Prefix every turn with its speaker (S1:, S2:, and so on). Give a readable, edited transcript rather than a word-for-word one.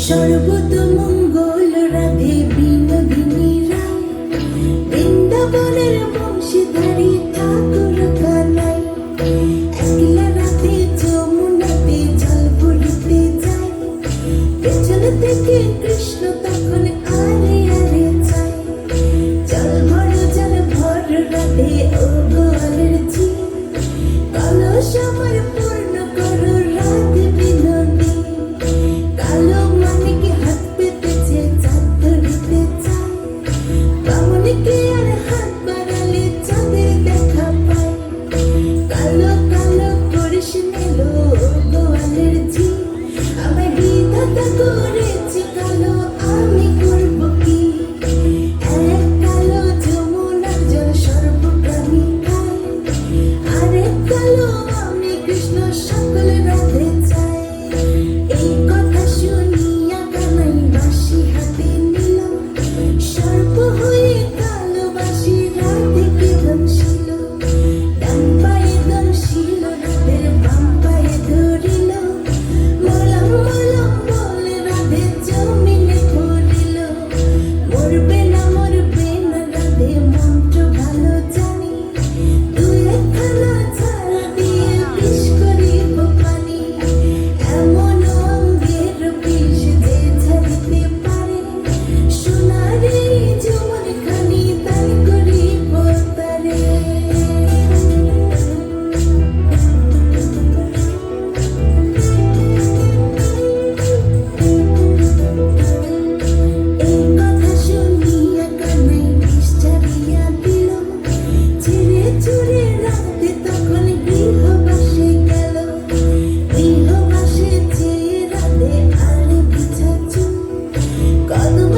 S1: সর্বতমঙ্গল রাধে বিনোদিনী রায়, বৃন্দাবনের বংশীধারী ঠাকুর কানাই। একলা রাতে যমুনাতে জল ভরিতে যায়, পেছন থেকে কৃষ্ণ তখন আরে আরে যায়। জল ভর রাধে ও গোয়ালের ঝি, কলস আমার পূর্ণ করো রাধে বিনোদী। কালো মানিক হাত পেতেছে চাঁদ ধরিতে চায়, বামুনিকে আর হাত বাড়ালে চাঁদের দেখা পায়। কালো কালো করিস নিলো গোয়ালের ঝি, আমায় বিধাতা করেছে কালো, আমি করব কি? এক কালো যমুনার জল সর্বপ্রাণী খায়, আরেক কালো আমি কৃষ্ণ সকল রাধে চাই। এই কথা শুনিয়া কানাই বাঁশি হাতে নিল, সর্প হয়ে কালো বাঁশি রাধেকে দংশিল। ডান পায়ে দংশিল রাধের, বাম পায়ে ধরিল, মলম মলম বলে রাধে জমিনে পড়িল। মরবে না রাধে মন্ত্র ভালো জানি, দু একখানা ছাড়া দিয়ে বিষ করিব পানি। এমন অঙ্গের বিষ যে ঝাড়িতে পারে, সোনার এই যৌবনখানি দান করিব তারে। এই কথা শুনিয়া কানাই বিষ ঝাড়িয়া দিল, ছিঁড়ে ছুঁড়ে রাধে তখন গৃহবাসে গেল। গৃহবাসে চেয়ে রাধে আরে পিছা চুল, কদম